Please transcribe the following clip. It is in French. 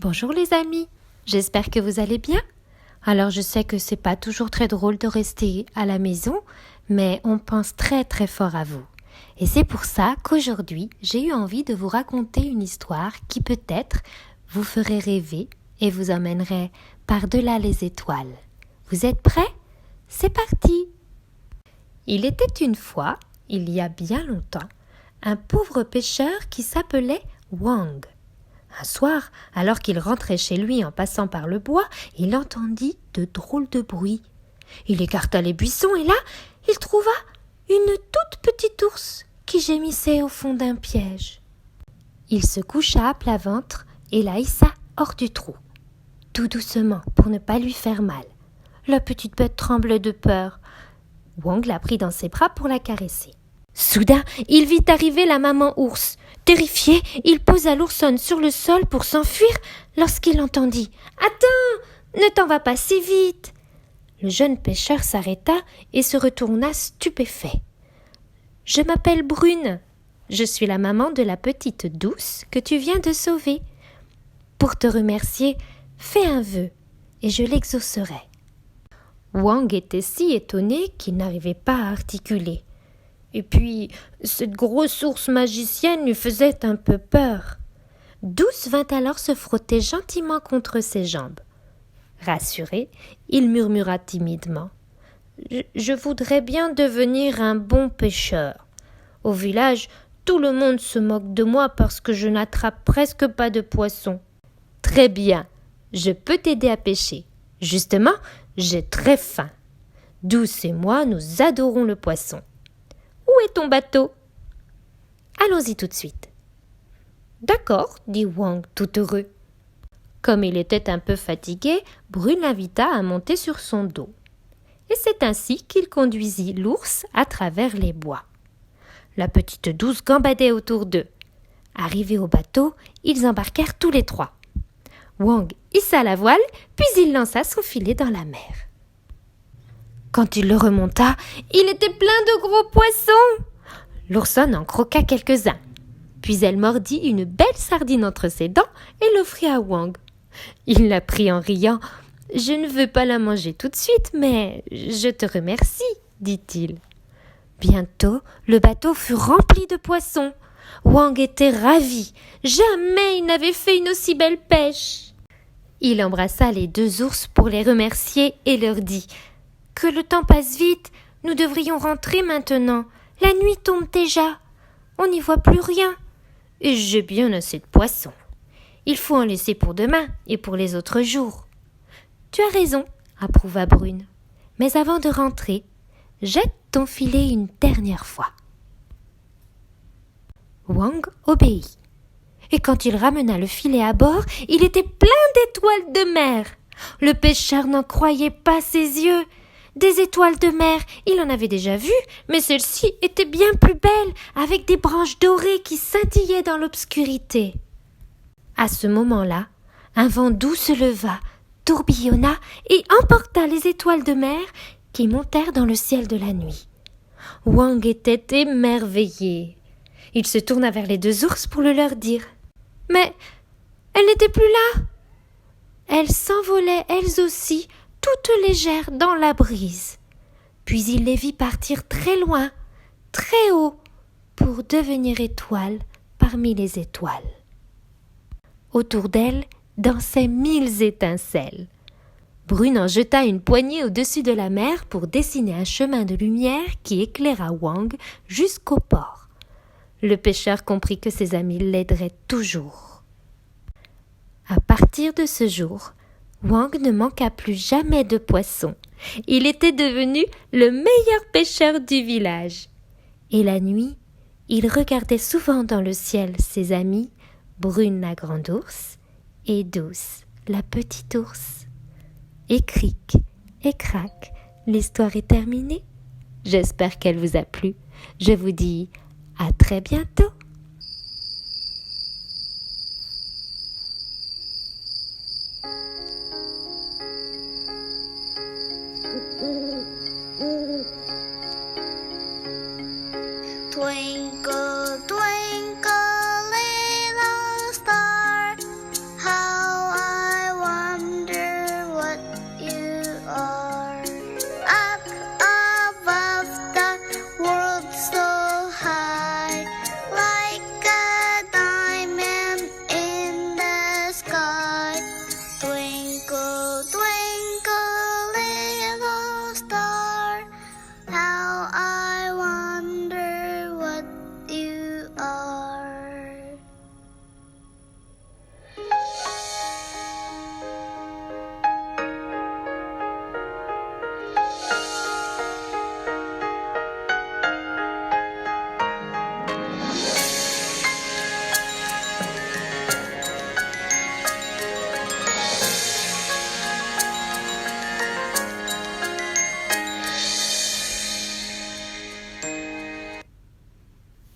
Bonjour les amis, j'espère que vous allez bien. Alors je sais que c'est pas toujours très drôle de rester à la maison, mais on pense très très fort à vous. Et c'est pour ça qu'aujourd'hui j'ai eu envie de vous raconter une histoire qui peut-être vous ferait rêver et vous emmènerait par-delà les étoiles. Vous êtes prêts? C'est parti! Il était une fois, il y a bien longtemps, un pauvre pêcheur qui s'appelait Wang. Un soir, alors qu'il rentrait chez lui en passant par le bois, il entendit de drôles de bruits. Il écarta les buissons et là, il trouva une toute petite ours qui gémissait au fond d'un piège. Il se coucha à plat ventre et la hissa hors du trou, tout doucement pour ne pas lui faire mal. La petite bête tremblait de peur. Wang la prit dans ses bras pour la caresser. Soudain, il vit arriver la maman ours. Terrifié, il posa l'oursonne sur le sol pour s'enfuir lorsqu'il entendit « Attends, ne t'en vas pas si vite !» Le jeune pêcheur s'arrêta et se retourna stupéfait. « Je m'appelle Brune. Je suis la maman de la petite douce que tu viens de sauver. Pour te remercier, fais un vœu et je l'exaucerai. » Wang était si étonné qu'il n'arrivait pas à articuler. Et puis, cette grosse ours magicienne lui faisait un peu peur. Douce vint alors se frotter gentiment contre ses jambes. Rassuré, il murmura timidement « Je voudrais bien devenir un bon pêcheur. Au village, tout le monde se moque de moi parce que je n'attrape presque pas de poissons. Très bien, je peux t'aider à pêcher. Justement, j'ai très faim. Douce et moi, nous adorons le poisson. Où est ton bateau? Allons-y tout de suite. D'accord, dit Wang tout heureux. Comme il était un peu fatigué, Brune l'invita à monter sur son dos. Et c'est ainsi qu'il conduisit l'ours à travers les bois. La petite douce gambadait autour d'eux. Arrivés au bateau, ils embarquèrent tous les trois. Wang hissa la voile, puis il lança son filet dans la mer. Quand il le remonta, il était plein de gros poissons. L'oursonne en croqua quelques-uns. Puis elle mordit une belle sardine entre ses dents et l'offrit à Wang. Il la prit en riant. « Je ne veux pas la manger tout de suite, mais je te remercie, dit-il. » Bientôt, le bateau fut rempli de poissons. Wang était ravi. Jamais il n'avait fait une aussi belle pêche. Il embrassa les deux ours pour les remercier et leur dit « Que le temps passe vite, nous devrions rentrer maintenant. La nuit tombe déjà. On n'y voit plus rien. Et j'ai bien assez de poissons. Il faut en laisser pour demain et pour les autres jours. » Tu as raison, approuva Brune. Mais avant de rentrer, jette ton filet une dernière fois. Wang obéit. Et quand il ramena le filet à bord, il était plein d'étoiles de mer. Le pêcheur n'en croyait pas ses yeux. Des étoiles de mer, il en avait déjà vu, mais celle-ci était bien plus belle, avec des branches dorées qui scintillaient dans l'obscurité. À ce moment-là, un vent doux se leva, tourbillonna et emporta les étoiles de mer qui montèrent dans le ciel de la nuit. Wang était émerveillé. Il se tourna vers les deux ours pour le leur dire. Mais elles n'étaient plus là. Elles s'envolaient elles aussi, toutes légères dans la brise. Puis il les vit partir très loin, très haut, pour devenir étoiles parmi les étoiles. Autour d'elles dansaient 1000 étincelles. Brune en jeta une poignée au-dessus de la mer pour dessiner un chemin de lumière qui éclaira Wang jusqu'au port. Le pêcheur comprit que ses amis l'aideraient toujours. À partir de ce jour, Wang ne manqua plus jamais de poissons. Il était devenu le meilleur pêcheur du village. Et la nuit, il regardait souvent dans le ciel ses amis, Brune la grande ours et Douce la petite ours. Et cric, et crac, l'histoire est terminée. J'espère qu'elle vous a plu. Je vous dis à très bientôt.